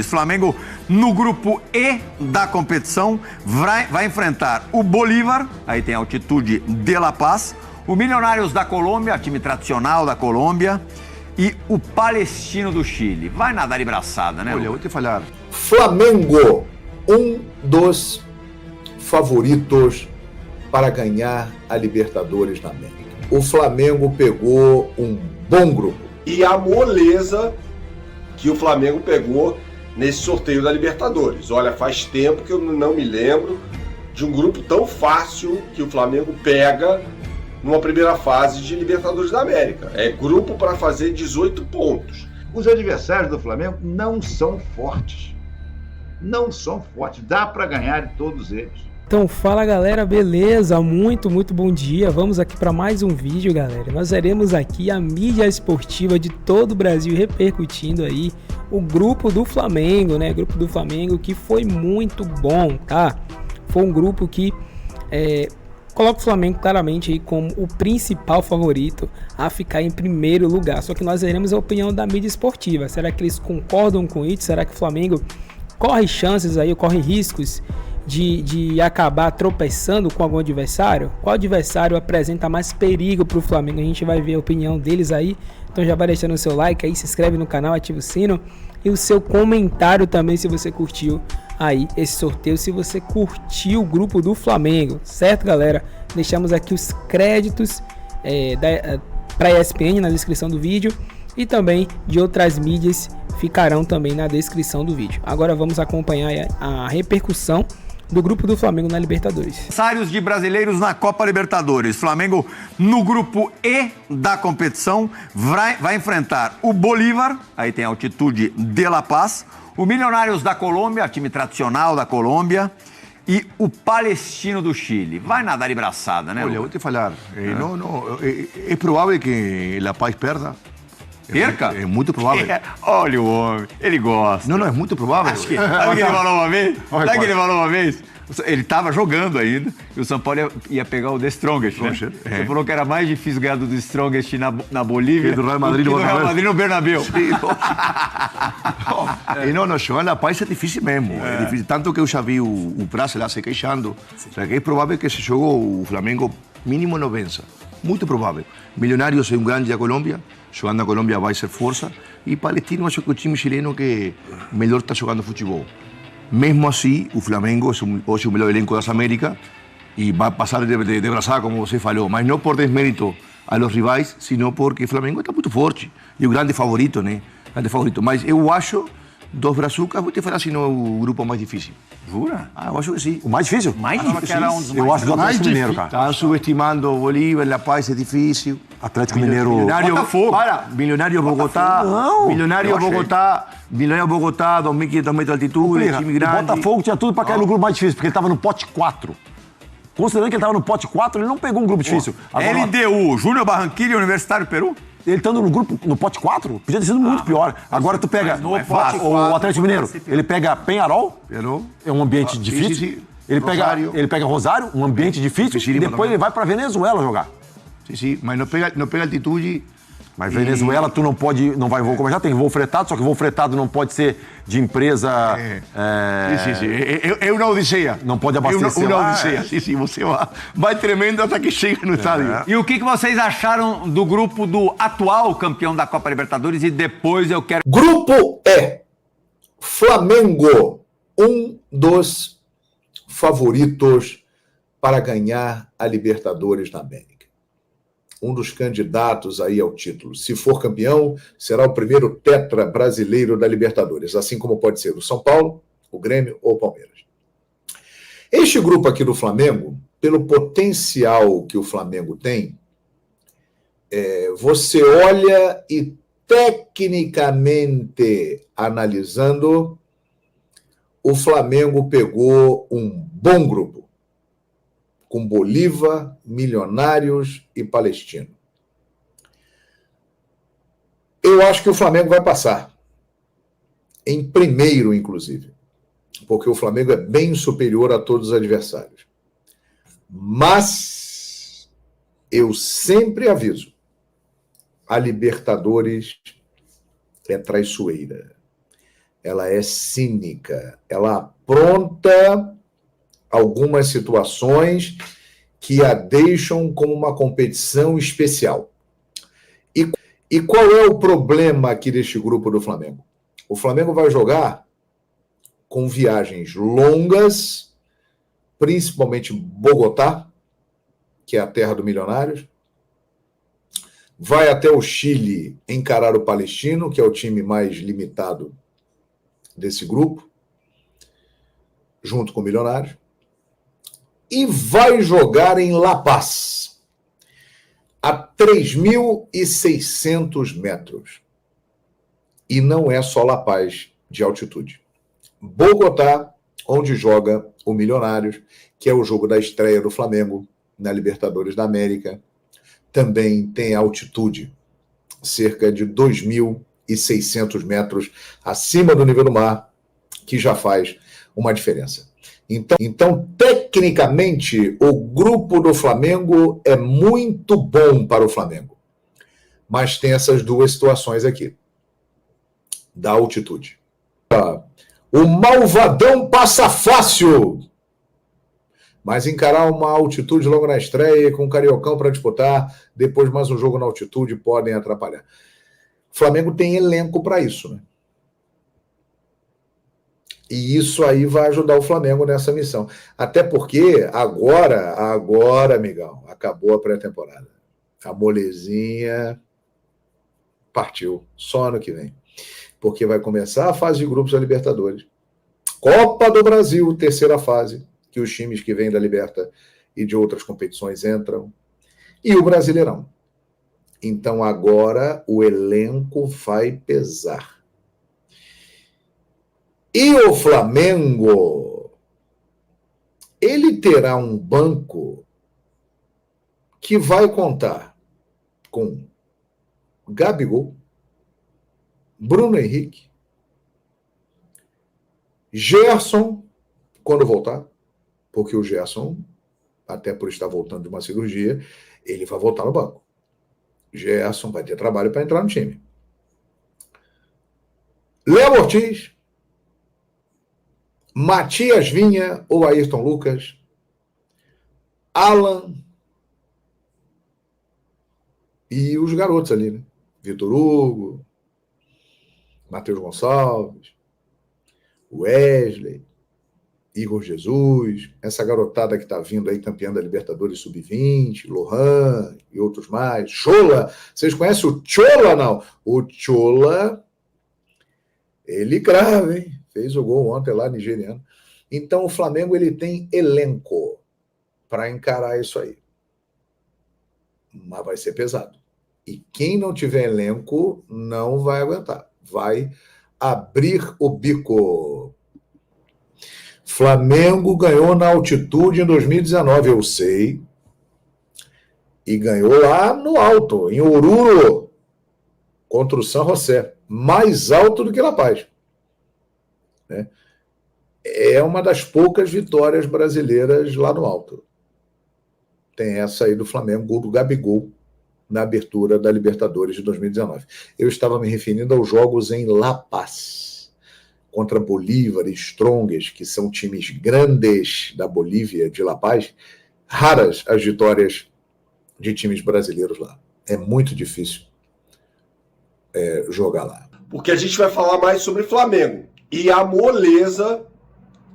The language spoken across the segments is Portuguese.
Flamengo, no grupo E da competição, vai enfrentar o Bolívar, aí tem a altitude de La Paz, o Milionários da Colômbia, time tradicional da Colômbia, e o Palestino do Chile. Vai nadar de braçada, né? Olha, vou te falar. Flamengo, um dos favoritos para ganhar a Libertadores da América. O Flamengo pegou um bom grupo. E a moleza que o Flamengo pegou nesse sorteio da Libertadores. Olha, faz tempo que eu não me lembro de um grupo tão fácil que o Flamengo pega numa primeira fase de Libertadores da América. É grupo para fazer 18 pontos. Os adversários do Flamengo não são fortes. Não são fortes. Dá para ganhar de todos eles. Então fala galera, beleza? Muito bom dia. Vamos aqui para mais um vídeo, galera. Nós veremos aqui a mídia esportiva de todo o Brasil repercutindo aí o grupo do Flamengo, né? Grupo do Flamengo que foi muito bom, tá? Foi um grupo que coloca o Flamengo claramente aí como o principal favorito a ficar em primeiro lugar. Só que nós veremos a opinião da mídia esportiva. Será que eles concordam com isso? Será que o Flamengo corre chances aí, corre riscos de acabar tropeçando com algum adversário? Qual adversário apresenta mais perigo para o Flamengo? A gente vai ver a opinião deles aí. Então já vai deixando o seu like aí, se inscreve no canal, ativa o sino e o seu comentário também se você curtiu aí esse sorteio, se você curtiu o grupo do Flamengo, certo, galera? Deixamos aqui os créditos para a ESPN na descrição do vídeo e também de outras mídias ficarão também na descrição do vídeo. Agora vamos acompanhar a repercussão do grupo do Flamengo na Libertadores. Adversários de brasileiros na Copa Libertadores. Flamengo, no grupo E da competição, vai enfrentar o Bolívar, aí tem a altitude de La Paz, o Milionários da Colômbia, time tradicional da Colômbia, e o Palestino do Chile. Vai nadar de braçada, né? Olha, vou te falar. É provável que La Paz perda. Perca? É muito provável. Olha o homem, ele gosta. Não, é muito provável. Sabe o que ele falou uma vez? Sabe o que ele falou uma vez? Ele estava jogando ainda e o São Paulo ia pegar o The Strongest, né? Você falou que era mais difícil ganhar do The Strongest na Bolívia do Real Madrid no Bernabéu. E não, jogar La Paz é difícil mesmo. É difícil. Tanto que eu já vi o Praça lá se queixando. Ou seja, que é provável que esse jogo o Flamengo mínimo não vença. Muito provável. Milionários é um grande da Colômbia. Jogando a Colômbia vai ser força. E Palestino acho que é o time chileno que melhor está jogando futebol. Mesmo assim, o Flamengo é hoje o melhor elenco das Américas e vai passar de braçada, como você falou. Mas não por desmérito a los rivais, sino porque o Flamengo está muito forte. E o grande favorito, né? Grande favorito. Mas eu acho, dos brazucas, vou te falar se não é o grupo mais difícil. Jura? Eu acho que sim. O mais difícil? Mais difícil. Eu acho do Atlético Mineiro, cara. Estão subestimando o Bolívar, La Paz é difícil. Atlético Mineiro. Botafogo. Milionário Bogotá. Não. Milionário Bogotá, 2.500 metros de altitude, time O grande. Botafogo tinha tudo pra cair no grupo mais difícil, porque ele tava no pote 4. Considerando que ele tava no pote 4, ele não pegou um grupo difícil. Agora, LDU, Júnior Barranquilla, Universitário Peru? ele estando no pote 4, podia ter sido muito pior. Agora tu pega o Atlético Mineiro, ele pega Peñarol, é um ambiente difícil. Sim. Ele pega Rosário, um ambiente difícil, e depois ele vai pra Venezuela jogar. Sim, mas não pega altitude. Mas Venezuela, tu não pode, não vai voo comercial, tem voo fretado, só que voo fretado não pode ser de empresa... Sim. É uma odisseia. Não pode abastecer. Uma odisseia. Sim, você vai tremendo até que chega no estádio. E o que vocês acharam do grupo do atual campeão da Copa Libertadores? E depois eu quero... Grupo E. Flamengo, um dos favoritos para ganhar a Libertadores da América. Um dos candidatos aí ao título. Se for campeão, será o primeiro tetra brasileiro da Libertadores, assim como pode ser o São Paulo, o Grêmio ou o Palmeiras. Este grupo aqui do Flamengo, pelo potencial que o Flamengo tem, você olha e tecnicamente analisando, o Flamengo pegou um bom grupo, com Bolívar, Milionários e Palestino. Eu acho que o Flamengo vai passar. Em primeiro, inclusive. Porque o Flamengo é bem superior a todos os adversários. Mas eu sempre aviso, a Libertadores é traiçoeira. ela é cínica, ela apronta algumas situações que a deixam como uma competição especial. E qual é o problema aqui deste grupo do Flamengo? O Flamengo vai jogar com viagens longas, principalmente Bogotá, que é a terra do Milionários, vai até o Chile encarar o Palestino, que é o time mais limitado desse grupo, junto com o Milionários, e vai jogar em La Paz, a 3.600 metros. E não é só La Paz de altitude. Bogotá, onde joga o Milionários, que é o jogo da estreia do Flamengo na Libertadores da América, também tem altitude, cerca de 2.600 metros acima do nível do mar, que já faz uma diferença. Então, tecnicamente, o grupo do Flamengo é muito bom para o Flamengo. Mas tem essas duas situações aqui, da altitude. O malvadão passa fácil, mas encarar uma altitude logo na estreia, com o Cariocão para disputar, depois mais um jogo na altitude, podem atrapalhar. O Flamengo tem elenco para isso, né? E isso aí vai ajudar o Flamengo nessa missão. Até porque agora, amigão, acabou a pré-temporada. A molezinha partiu, só ano que vem. Porque vai começar a fase de grupos da Libertadores. Copa do Brasil, terceira fase, que os times que vêm da Liberta e de outras competições entram. E o Brasileirão. Então agora o elenco vai pesar. E o Flamengo, ele terá um banco que vai contar com Gabigol, Bruno Henrique, Gerson, quando voltar, porque o Gerson, até por estar voltando de uma cirurgia, ele vai voltar no banco. Gerson vai ter trabalho para entrar no time. Léo Ortiz, Matias Vinha ou Ayrton Lucas, Alan e os garotos ali, né? Vitor Hugo, Matheus Gonçalves, Wesley, Igor Jesus, essa garotada que está vindo aí, campeã da Libertadores Sub-20, Lohan e outros mais. Chola, vocês conhecem o Chola, não? O Chola, ele grava, hein? Fez o gol ontem lá, nigeriano. Então o Flamengo ele tem elenco para encarar isso aí. Mas vai ser pesado. E quem não tiver elenco não vai aguentar. Vai abrir o bico. Flamengo ganhou na altitude em 2019, eu sei. E ganhou lá no alto, em Oruro, contra o San José. Mais alto do que La Paz. Né? É uma das poucas vitórias brasileiras lá no alto. Tem essa aí do Flamengo, gol do Gabigol, na abertura da Libertadores de 2019. Eu estava me referindo aos jogos em La Paz, contra Bolívar e Strongest, que são times grandes da Bolívia, de La Paz. Raras as vitórias de times brasileiros lá. É muito difícil jogar lá. Porque a gente vai falar mais sobre Flamengo e a moleza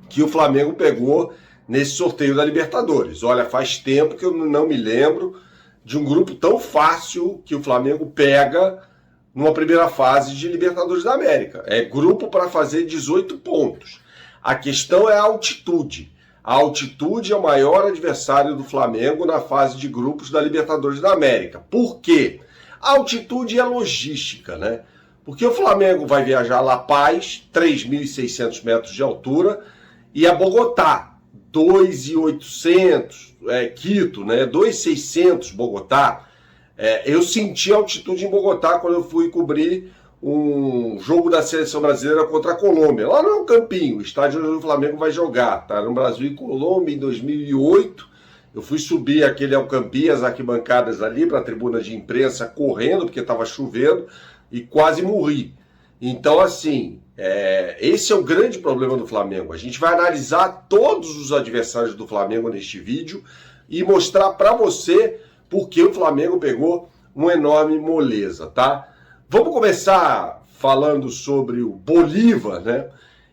que o Flamengo pegou nesse sorteio da Libertadores. Olha, faz tempo que eu não me lembro de um grupo tão fácil que o Flamengo pega numa primeira fase de Libertadores da América. É grupo para fazer 18 pontos. A questão é a altitude. A altitude é o maior adversário do Flamengo na fase de grupos da Libertadores da América. Por quê? A altitude é logística, né? Porque o Flamengo vai viajar a La Paz, 3.600 metros de altura, e a Bogotá, 2.800, Quito, né? 2.600 Bogotá. Eu senti altitude em Bogotá quando eu fui cobrir um jogo da Seleção Brasileira contra a Colômbia. Lá no Campinho, o estádio onde o Flamengo vai jogar. Tá? No Brasil e Colômbia, em 2008. Eu fui subir aquele Alcampi, as arquibancadas ali, para a tribuna de imprensa, correndo, porque estava chovendo, e quase morri. Então, assim, esse é o grande problema do Flamengo. A gente vai analisar todos os adversários do Flamengo neste vídeo e mostrar para você por que o Flamengo pegou uma enorme moleza, tá? Vamos começar falando sobre o Bolívar, né?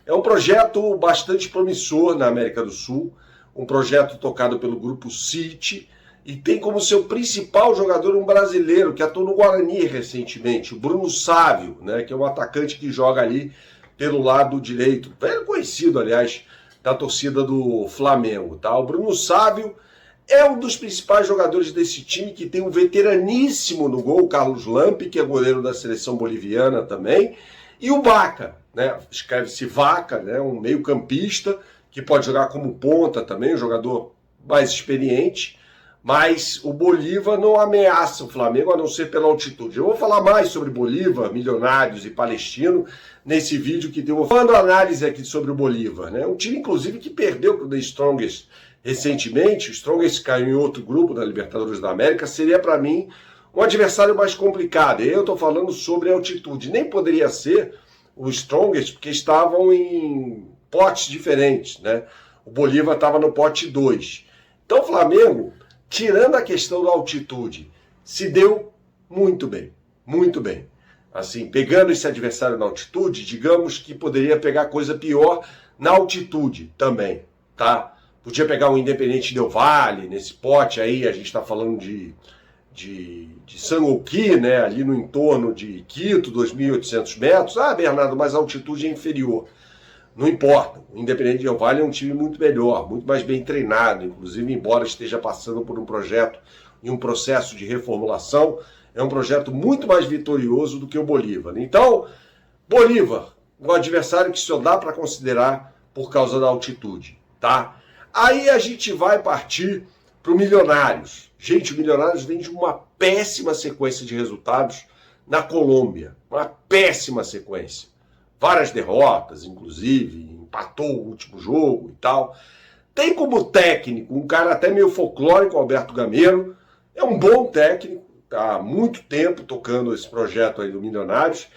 É um projeto bastante promissor na América do Sul, um projeto tocado pelo Grupo City, e tem como seu principal jogador um brasileiro que atuou no Guarani recentemente, o Bruno Sávio, né, que é um atacante que joga ali pelo lado direito, velho conhecido, aliás, da torcida do Flamengo. Tá? O Bruno Sávio é um dos principais jogadores desse time, que tem um veteraníssimo no gol, o Carlos Lampe, que é goleiro da seleção boliviana também, e o Vaca, né, escreve-se Vaca, né, um meio-campista, que pode jogar como ponta também, um jogador mais experiente. Mas o Bolívar não ameaça o Flamengo, a não ser pela altitude. Eu vou falar mais sobre Bolívar, Milionários e Palestino nesse vídeo que tem uma análise aqui sobre o Bolívar, né? Um time, inclusive, que perdeu para o The Strongest recentemente. O Strongest caiu em outro grupo da Libertadores da América. Seria, para mim, um adversário mais complicado. E aí eu estou falando sobre altitude. Nem poderia ser o Strongest, porque estavam em potes diferentes, né? O Bolívar estava no pote 2. Então o Flamengo, tirando a questão da altitude, se deu muito bem, muito bem. Assim, pegando esse adversário na altitude, digamos que poderia pegar coisa pior na altitude também, tá? Podia pegar um Independente Del Valle, nesse pote aí, a gente está falando de Sangoqui, né? Ali no entorno de Quito, 2.800 metros. Ah, Bernardo, mas a altitude é inferior. Não importa, o Independente Del Valle é um time muito melhor, muito mais bem treinado, inclusive embora esteja passando por um projeto e um processo de reformulação, é um projeto muito mais vitorioso do que o Bolívar. Então, Bolívar, um adversário que só dá para considerar por causa da altitude, tá? Aí a gente vai partir para o Milionários. Gente, o Milionários vem de uma péssima sequência de resultados na Colômbia, uma péssima sequência. Várias derrotas, inclusive, empatou o último jogo e tal. Tem como técnico um cara até meio folclórico, Alberto Gamero. É um bom técnico, tá há muito tempo tocando esse projeto aí do Milionários.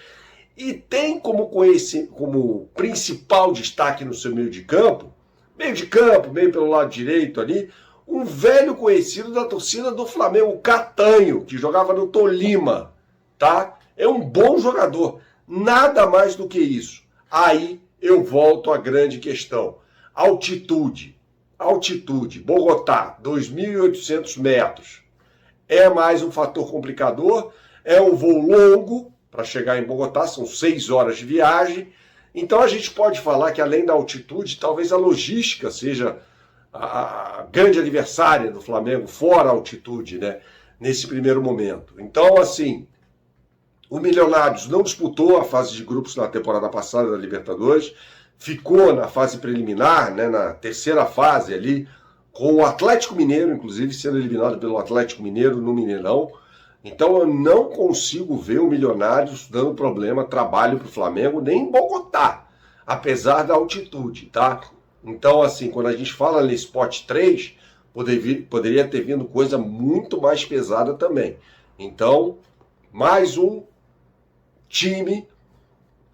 E tem como principal destaque no seu meio de campo, meio pelo lado direito ali, um velho conhecido da torcida do Flamengo, o Catanho, que jogava no Tolima, tá? É um bom jogador. Nada mais do que isso. Aí eu volto à grande questão. Altitude. Altitude. Bogotá, 2.800 metros. É mais um fator complicador. É um voo longo para chegar em Bogotá. São 6 horas de viagem. Então a gente pode falar que, além da altitude, talvez a logística seja a grande adversária do Flamengo, fora a altitude, né? Nesse primeiro momento. Então, assim, o Milionários não disputou a fase de grupos na temporada passada da Libertadores, ficou na fase preliminar, né, na terceira fase ali, com o Atlético Mineiro, inclusive sendo eliminado pelo Atlético Mineiro no Mineirão. Então eu não consigo ver o Milionários dando problema, trabalho para o Flamengo, nem em Bogotá, apesar da altitude, tá? Então, assim, quando a gente fala nesse pote 3, poderia ter vindo coisa muito mais pesada também. Então, mais um time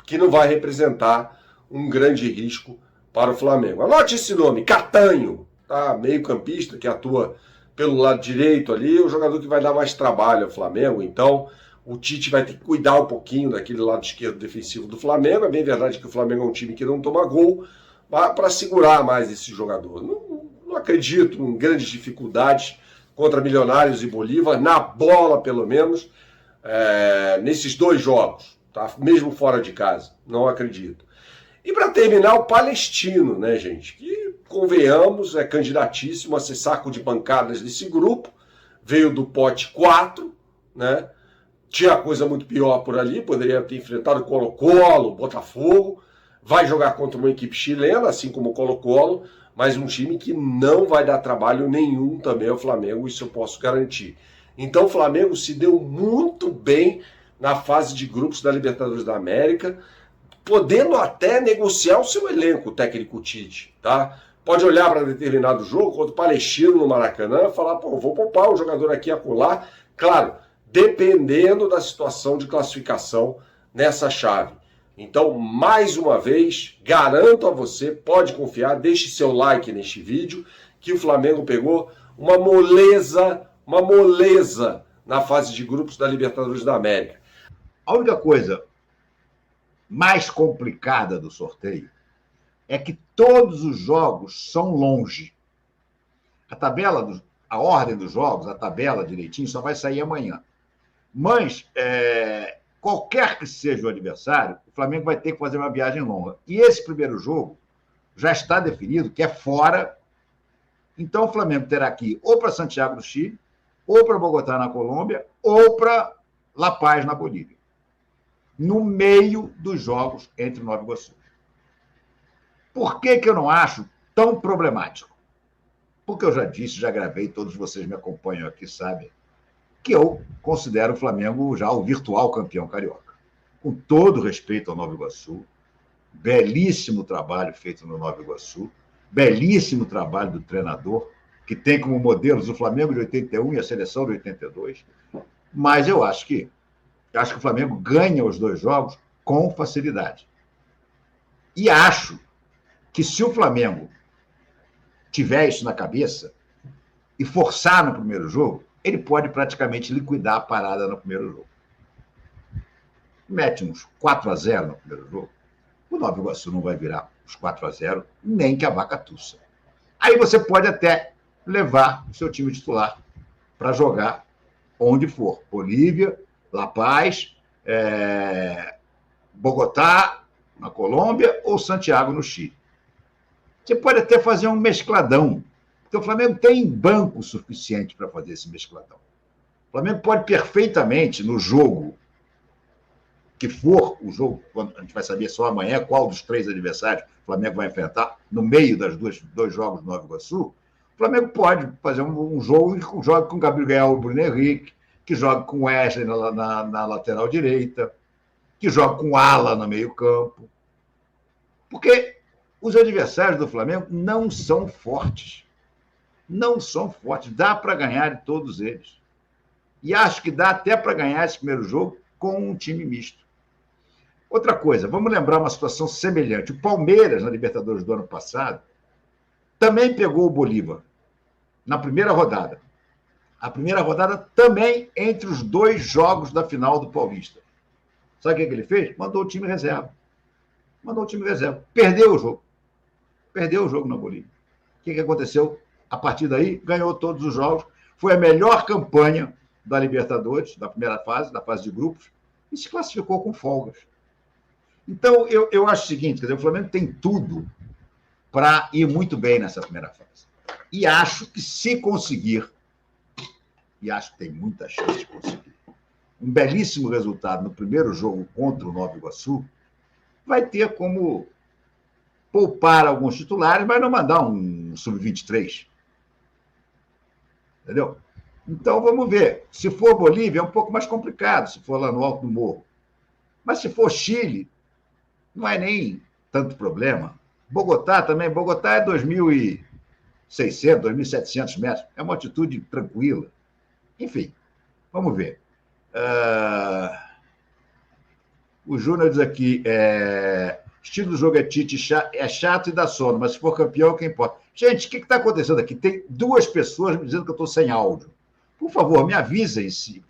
que não vai representar um grande risco para o Flamengo. Anote esse nome, Catanho, tá? Meio campista que atua pelo lado direito ali, é o jogador que vai dar mais trabalho ao Flamengo. Então o Tite vai ter que cuidar um pouquinho daquele lado esquerdo defensivo do Flamengo. É bem verdade que o Flamengo é um time que não toma gol, para segurar mais esse jogador. Não acredito em grandes dificuldades contra Milionários e Bolívar, na bola pelo menos, nesses 2 jogos, tá? Mesmo fora de casa, não acredito. E para terminar, o Palestino, né, gente, que, convenhamos, é candidatíssimo a ser saco de pancadas desse grupo, veio do pote 4, né? Tinha coisa muito pior por ali, poderia ter enfrentado Colo-Colo, Botafogo, vai jogar contra uma equipe chilena, assim como o Colo-Colo, mas um time que não vai dar trabalho nenhum também ao Flamengo, isso eu posso garantir. Então o Flamengo se deu muito bem na fase de grupos da Libertadores da América, podendo até negociar o seu elenco, o técnico Tite, tá? Pode olhar para determinado jogo, contra o Palestino no Maracanã, falar, pô, vou poupar um jogador aqui e acolá. Claro, dependendo da situação de classificação nessa chave. Então, mais uma vez, garanto a você, pode confiar, deixe seu like neste vídeo, que o Flamengo pegou uma moleza na fase de grupos da Libertadores da América. A única coisa mais complicada do sorteio é que todos os jogos são longe. A ordem dos jogos, a tabela direitinho, só vai sair amanhã. Mas, qualquer que seja o adversário, o Flamengo vai ter que fazer uma viagem longa. E esse primeiro jogo já está definido que é fora. Então, o Flamengo terá que ir ou para Santiago do Chile, ou para Bogotá, na Colômbia, ou para La Paz, na Bolívia. No meio dos jogos entre Nova Iguaçu. Por que eu não acho tão problemático? Porque eu já disse, já gravei, todos vocês me acompanham aqui, sabem, que eu considero o Flamengo já o virtual campeão carioca. Com todo respeito ao Nova Iguaçu, belíssimo trabalho feito no Nova Iguaçu, belíssimo trabalho do treinador, que tem como modelos o Flamengo de 81 e a seleção de 82, mas eu acho que o Flamengo ganha os dois jogos com facilidade. E acho que se o Flamengo tiver isso na cabeça e forçar no primeiro jogo, ele pode praticamente liquidar a parada no primeiro jogo. Mete uns 4-0 no primeiro jogo, o Nova Iguaçu não vai virar os 4-0, nem que a vaca tussa. Aí você pode até levar o seu time titular para jogar onde for. Bolívia, La Paz, Bogotá, na Colômbia, ou Santiago, no Chile. Você pode até fazer um mescladão, porque o Flamengo tem banco suficiente para fazer esse mescladão. O Flamengo pode perfeitamente, no jogo que for, o jogo, a gente vai saber só amanhã qual dos 3 adversários o Flamengo vai enfrentar, no meio das dois jogos do Nova Iguaçu, o Flamengo pode fazer um jogo que jogue com o Gabriel e o Bruno Henrique, que jogue com o Wesley na lateral direita, que jogue com o Ala no meio campo. Porque os adversários do Flamengo não são fortes. Não são fortes. Dá para ganhar de todos eles. E acho que dá até para ganhar esse primeiro jogo com um time misto. Outra coisa, vamos lembrar uma situação semelhante. O Palmeiras, na Libertadores do ano passado, também pegou o Bolívar na primeira rodada. A primeira rodada também entre os 2 jogos da final do Paulista. Sabe o que ele fez? Mandou o time reserva. Perdeu o jogo. Perdeu o jogo na Bolívia. O que aconteceu? A partir daí, ganhou todos os jogos. Foi a melhor campanha da Libertadores, da primeira fase, da fase de grupos, e se classificou com folgas. Então, eu acho o seguinte, quer dizer, o Flamengo tem tudo para ir muito bem nessa primeira fase. E acho que se conseguir, e acho que tem muita chance de conseguir, um belíssimo resultado no primeiro jogo contra o Nova Iguaçu, vai ter como poupar alguns titulares, mas não mandar um sub-23. Entendeu? Então, vamos ver. Se for Bolívia, é um pouco mais complicado, se for lá no alto do morro. Mas se for Chile, não é nem tanto problema. Bogotá também. Bogotá é 2.600, 2.700 metros. É uma altitude tranquila. Enfim, vamos ver. O Júnior diz aqui, estilo do jogo é Tite, é chato e dá sono, mas se for campeão, quem importa? Gente, o que está acontecendo aqui? Tem 2 pessoas me dizendo que eu estou sem áudio. Por favor, me avisem se...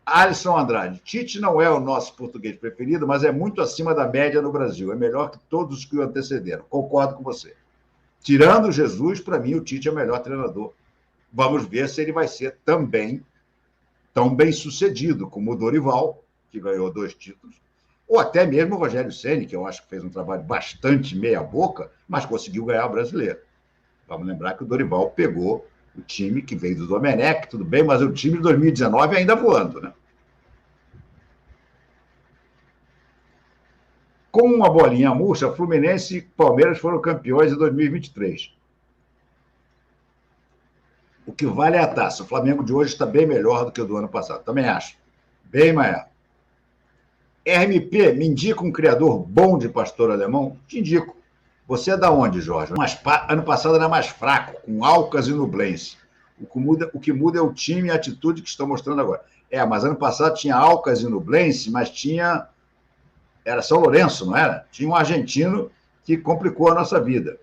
Alisson Andrade, Tite não é o nosso português preferido, mas é muito acima da média no Brasil. É melhor que todos os que o antecederam. Concordo com você. Tirando Jesus, para mim, o Tite é o melhor treinador. Vamos ver se ele vai ser também tão bem sucedido como o Dorival, que ganhou 2 títulos, ou até mesmo o Rogério Ceni, que eu acho que fez um trabalho bastante meia-boca, mas conseguiu ganhar o brasileiro. Vamos lembrar que o Dorival pegou o time que veio do Domenech, tudo bem, mas o time de 2019 ainda voando, né? Com uma bolinha murcha, Fluminense e Palmeiras foram campeões em 2023. O que vale é a taça. O Flamengo de hoje está bem melhor do que o do ano passado. Também acho. Bem maior. RMP, me indica um criador bom de pastor alemão? Te indico. Você é da onde, Jorge? Ano passado era mais fraco, com Alcas e Nublense. O que muda é o time e a atitude que estão mostrando agora. Mas ano passado tinha Alcas e Nublense, mas tinha Era São Lourenço, não era? Tinha um argentino que complicou a nossa vida.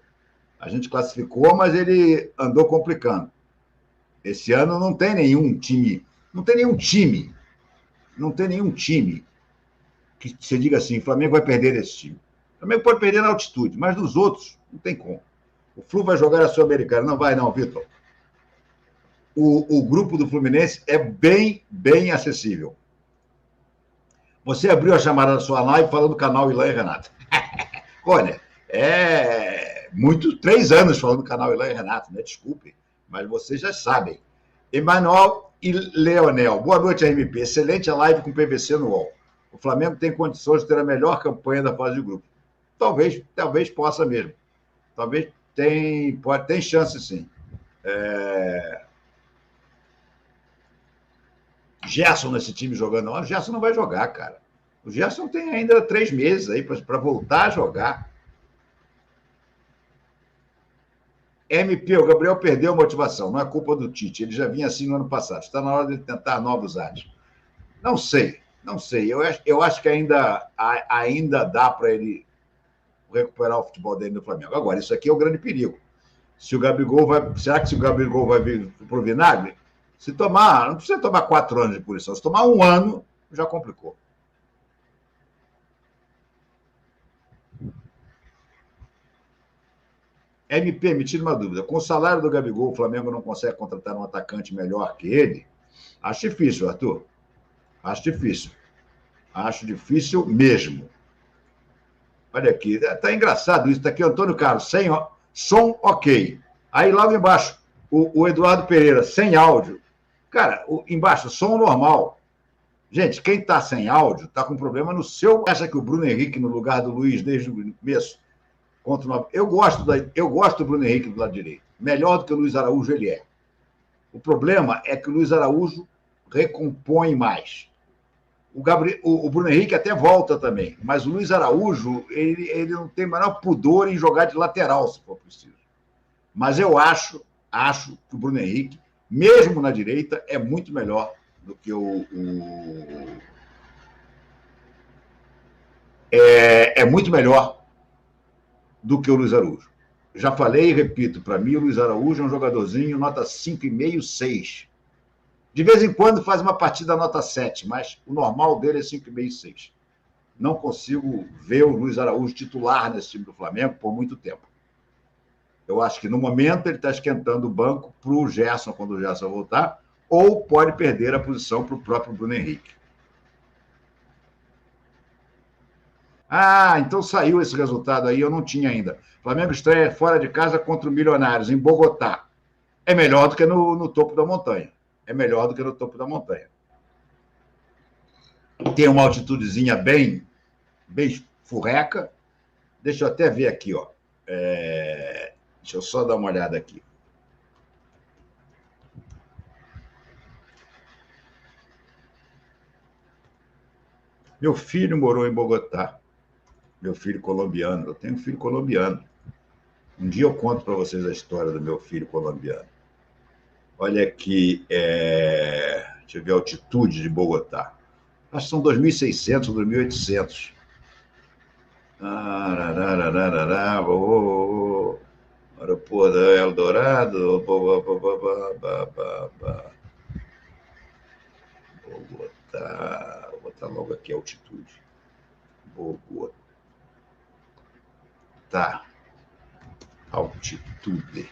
A gente classificou, mas ele andou complicando. Esse ano não tem nenhum time, que você diga assim, o Flamengo vai perder esse time. O Flamengo pode perder na altitude, mas dos outros não tem como. O Flu vai jogar a Sul-Americana. Não vai não, Vitor. O grupo do Fluminense é bem acessível. Você abriu a chamada da sua live falando do canal Ilan e Renato. Olha, 3 anos falando do canal Ilan e Renato, né? Desculpe, mas vocês já sabem. Emanuel e Leonel. Boa noite, RMP. Excelente a live com PVC no UOL. O Flamengo tem condições de ter a melhor campanha da fase de grupo. Talvez possa mesmo. Talvez tem chance, sim. Gerson nesse time jogando. Não, o Gerson não vai jogar, cara. O Gerson tem ainda 3 meses aí para voltar a jogar. MP, o Gabriel perdeu a motivação. Não é culpa do Tite. Ele já vinha assim no ano passado. Está na hora de tentar novos ares. Não sei. Eu acho que ainda dá para ele recuperar o futebol dele no Flamengo. Agora, isso aqui é o grande perigo. Será que se o Gabigol vai vir para o vinagre? Não precisa tomar 4 anos de punição. Se tomar 1 ano, já complicou. MP, me tira uma dúvida. Com o salário do Gabigol, o Flamengo não consegue contratar um atacante melhor que ele? Acho difícil, Arthur. Acho difícil mesmo. Olha aqui, tá engraçado isso. Tá aqui, Antônio Carlos, sem som, ok. Aí logo embaixo, o Eduardo Pereira, sem áudio. Cara, embaixo, som normal. Gente, quem tá sem áudio tá com problema no seu... Acha que o Bruno Henrique no lugar do Luiz desde o começo? Eu gosto do Bruno Henrique do lado direito. Melhor do que o Luiz Araújo ele é. O problema é que o Luiz Araújo recompõe mais. O Bruno Henrique até volta também, mas o Luiz Araújo ele não tem o menor pudor em jogar de lateral, se for preciso. Mas eu acho que o Bruno Henrique, mesmo na direita, é muito melhor do que é muito melhor do que o Luiz Araújo. Já falei e repito, para mim o Luiz Araújo é um jogadorzinho nota 5,5, 6. De vez em quando faz uma partida nota 7, mas o normal dele é 5,5, 6. Não consigo ver o Luiz Araújo titular nesse time do Flamengo por muito tempo. Eu acho que no momento ele está esquentando o banco para o Gerson, quando o Gerson voltar, ou pode perder a posição para o próprio Bruno Henrique. Então saiu esse resultado aí, eu não tinha ainda. Flamengo estreia fora de casa contra o Milionários, em Bogotá. É melhor do que no topo da montanha. Tem uma altitudezinha bem furreca. Deixa eu até ver aqui, ó. Deixa eu só dar uma olhada aqui. Meu filho morou em Bogotá. Meu filho colombiano. Eu tenho um filho colombiano. Um dia eu conto para vocês a história do meu filho colombiano. Olha aqui, deixa eu ver a altitude de Bogotá. Acho que são 2.600, 2.800. Aeroporto Eldorado. Bogotá. Vou botar logo aqui a altitude. Bogotá. Altitude.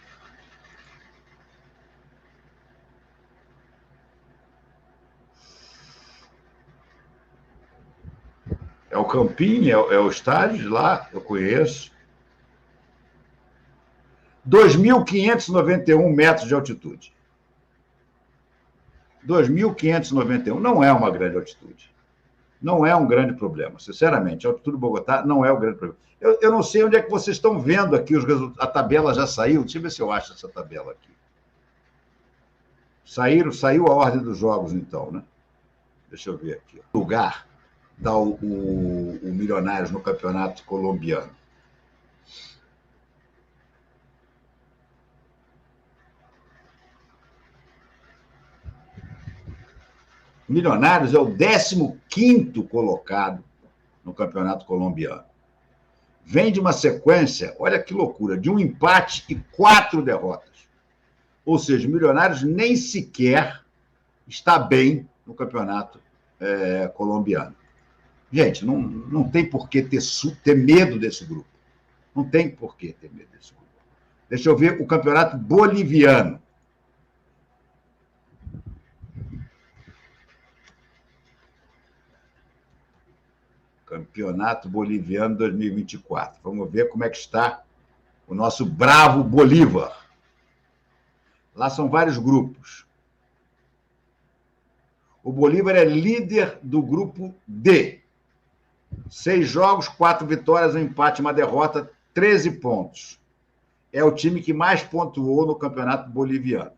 É o campinho, é o estádio de lá, eu conheço. 2.591 metros de altitude. 2.591 não é uma grande altitude. Não é um grande problema, sinceramente. A altitude do Bogotá não é um grande problema. Eu não sei onde é que vocês estão vendo aqui os resultados. A tabela já saiu. Deixa eu ver se eu acho essa tabela aqui. Saiu a ordem dos jogos, então, né? Deixa eu ver aqui. Lugar dá o Milionários no campeonato colombiano. Milionários é o 15º colocado no campeonato colombiano. Vem de uma sequência, olha que loucura, de um empate e 4 derrotas. Ou seja, o Milionários nem sequer está bem no campeonato colombiano. Gente, não tem por que ter medo desse grupo. Não tem por que ter medo desse grupo. Deixa eu ver o campeonato boliviano. Campeonato Boliviano 2024. Vamos ver como é que está o nosso bravo Bolívar. Lá são vários grupos. O Bolívar é líder do grupo D. 6 jogos, 4 vitórias, um empate, uma derrota, 13 pontos. É o time que mais pontuou no campeonato boliviano.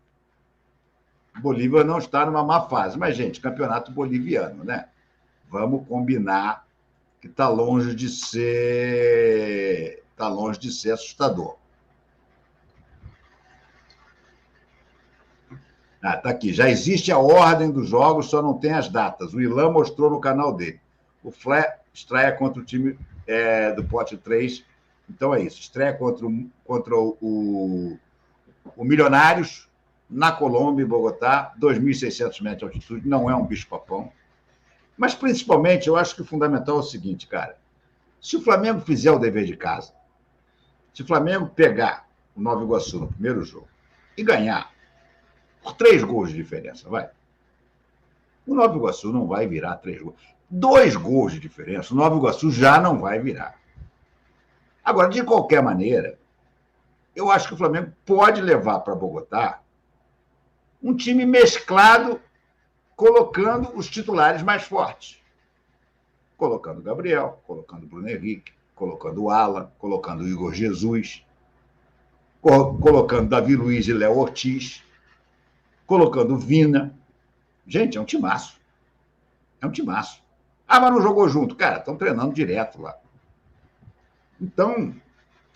O Bolívar não está numa má fase, mas, gente, campeonato boliviano, né? Vamos combinar que está longe de ser assustador. Tá aqui. Já existe a ordem dos jogos, só não tem as datas. O Ilan mostrou no canal dele. O Flé estreia contra o time do pote 3. Então é isso. Estreia contra o Milionários, na Colômbia, em Bogotá, 2.600 metros de altitude. Não é um bicho-papão. Mas, principalmente, eu acho que o fundamental é o seguinte, cara. Se o Flamengo fizer o dever de casa, se o Flamengo pegar o Nova Iguaçu no primeiro jogo e ganhar por 3 gols de diferença, vai. O Nova Iguaçu não vai virar 3 gols. 2 gols de diferença, o Nova Iguaçu já não vai virar. Agora, de qualquer maneira, eu acho que o Flamengo pode levar para Bogotá um time mesclado, colocando os titulares mais fortes. Colocando o Gabriel, colocando o Bruno Henrique, colocando o Alan, colocando o Igor Jesus, colocando Davi Luiz e Léo Ortiz, colocando o Vina. Gente, é um timaço. É um timaço. Ah, mas não jogou junto. Cara, estão treinando direto lá. Então,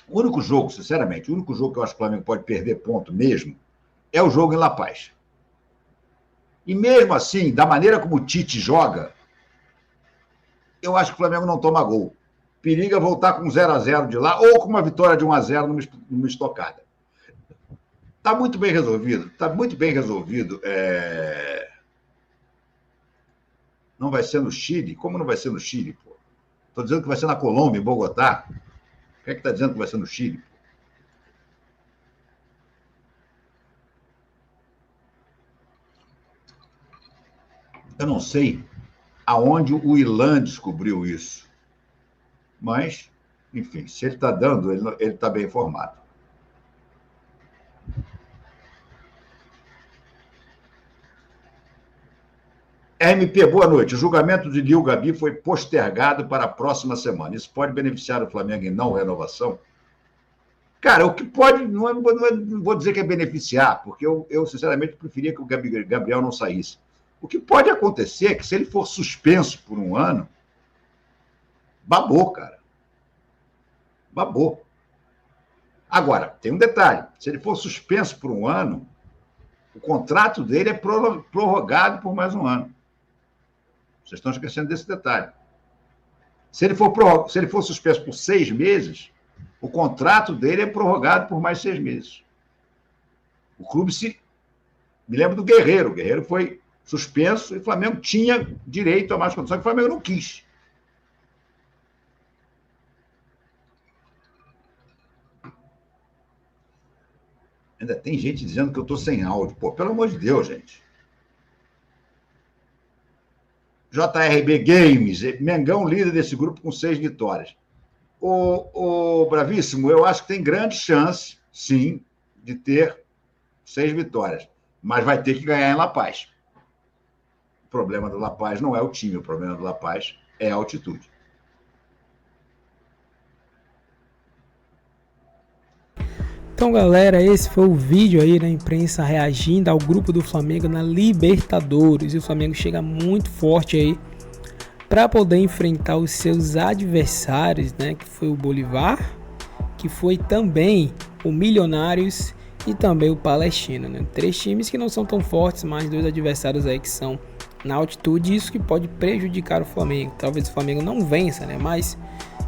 o único jogo, sinceramente, o único jogo que eu acho que o Flamengo pode perder ponto mesmo é o jogo em La Paz. E mesmo assim, da maneira como o Tite joga, eu acho que o Flamengo não toma gol. Periga voltar com 0-0 de lá ou com uma vitória de 1-0 numa estocada. Está muito bem resolvido. Está muito bem resolvido. Não vai ser no Chile? Como não vai ser no Chile, pô? Estou dizendo que vai ser na Colômbia, em Bogotá. O que é que está dizendo que vai ser no Chile? Eu não sei aonde o Ilan descobriu isso. Mas, enfim, se ele está dando, ele está bem informado. RMP, boa noite. O julgamento de Lil Gabi foi postergado para a próxima semana. Isso pode beneficiar o Flamengo em não renovação? Cara, o que pode, não vou dizer que é beneficiar, porque eu sinceramente preferia que o Gabriel não saísse. O que pode acontecer é que se ele for suspenso por 1 ano, babou, cara. Babou. Agora, tem um detalhe. Se ele for suspenso por 1 ano, o contrato dele é prorrogado por mais 1 ano. Vocês estão esquecendo desse detalhe. Se ele for suspenso por 6 meses, o contrato dele é prorrogado por mais 6 meses. O clube me lembro do Guerreiro. O Guerreiro foi suspenso e o Flamengo tinha direito a mais condições, que o Flamengo não quis. Ainda tem gente dizendo que eu estou sem áudio. Pô, pelo amor de Deus, gente. JRB Games, Mengão líder desse grupo com 6 vitórias. O Bravíssimo, eu acho que tem grande chance, sim, de ter 6 vitórias. Mas vai ter que ganhar em La Paz. O problema do La Paz não é o time, o problema do La Paz é a altitude. Então, galera, esse foi o vídeo aí da imprensa reagindo ao grupo do Flamengo na Libertadores. E o Flamengo chega muito forte aí para poder enfrentar os seus adversários, né? Que foi o Bolívar, que foi também o Milionários e também o Palestino, né? 3 times que não são tão fortes, mas 2 adversários aí que são na altitude, isso que pode prejudicar o Flamengo. Talvez o Flamengo não vença, né? Mas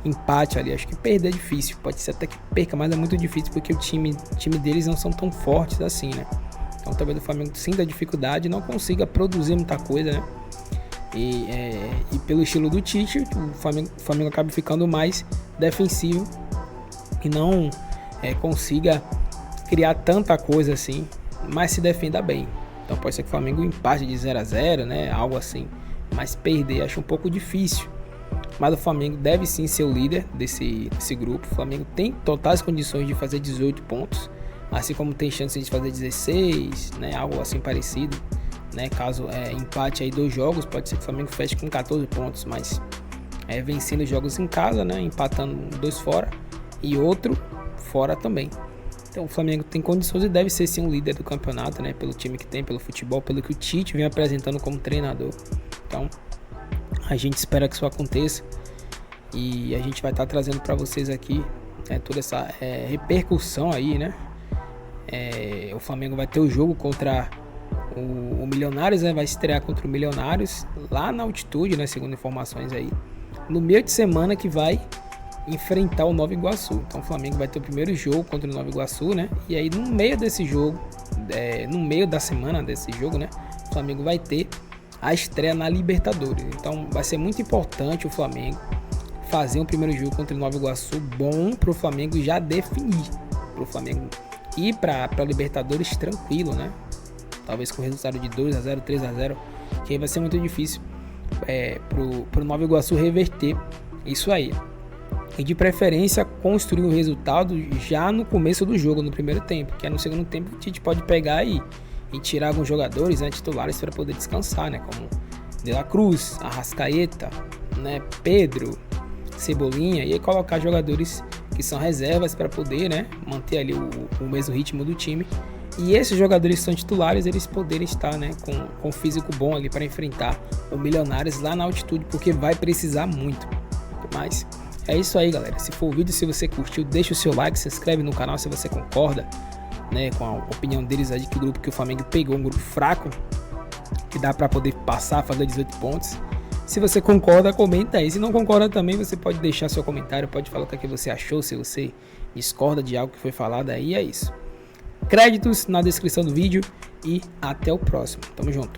empate ali, acho que perder é difícil. Pode ser até que perca, mas é muito difícil porque o time deles não são tão fortes assim, né? Então talvez o Flamengo sinta dificuldade e não consiga produzir muita coisa, né? E pelo estilo do Tite, o Flamengo acaba ficando mais defensivo e não consiga criar tanta coisa assim, mas se defenda bem. Então pode ser que o Flamengo empate de 0-0, né? Algo assim. Mas perder acho um pouco difícil. Mas o Flamengo deve sim ser o líder desse grupo. O Flamengo tem totais condições de fazer 18 pontos. Assim como tem chance de fazer 16, né? Algo assim parecido. Né? Caso empate aí 2 jogos, pode ser que o Flamengo feche com 14 pontos. Mas vencendo os jogos em casa, né? Empatando 2 fora e outro fora também. Então o Flamengo tem condições e deve ser sim o líder do campeonato, né? Pelo time que tem, pelo futebol, pelo que o Tite vem apresentando como treinador. Então a gente espera que isso aconteça e a gente vai estar trazendo para vocês aqui toda essa repercussão aí, né? O Flamengo vai ter o jogo contra o Milionários, né? Vai estrear contra o Milionários lá na altitude, né? Segundo informações aí, no meio de semana que vai enfrentar o Nova Iguaçu. Então o Flamengo vai ter o primeiro jogo contra o Nova Iguaçu, né? E aí no meio desse jogo, no meio da semana desse jogo, né? O Flamengo vai ter a estreia na Libertadores. Então vai ser muito importante o Flamengo fazer um primeiro jogo contra o Nova Iguaçu bom para o Flamengo já definir, para o Flamengo ir para Libertadores tranquilo, né? Talvez com resultado de 2-0, 3-0, que aí vai ser muito difícil pro Nova Iguaçu reverter isso aí. E de preferência construir o resultado já no começo do jogo, no primeiro tempo, que no segundo tempo o Tite pode pegar e tirar alguns jogadores, né, titulares para poder descansar, né, como De La Cruz, Arrascaeta, né, Pedro, Cebolinha, e aí colocar jogadores que são reservas para poder, né, manter ali o mesmo ritmo do time. E esses jogadores que são titulares, eles poderem estar, né, com físico bom ali para enfrentar o Milionários lá na altitude, porque vai precisar muito. Mas é isso aí, galera. Se for o vídeo, se você curtiu, deixa o seu like, se inscreve no canal se você concorda, né, com a opinião deles aí, que o grupo que o Flamengo pegou é um grupo fraco, que dá para poder passar, fazer 18 pontos. Se você concorda, comenta aí. Se não concorda também, você pode deixar seu comentário, pode falar o que você achou, se você discorda de algo que foi falado aí, é isso. Créditos na descrição do vídeo e até o próximo. Tamo junto.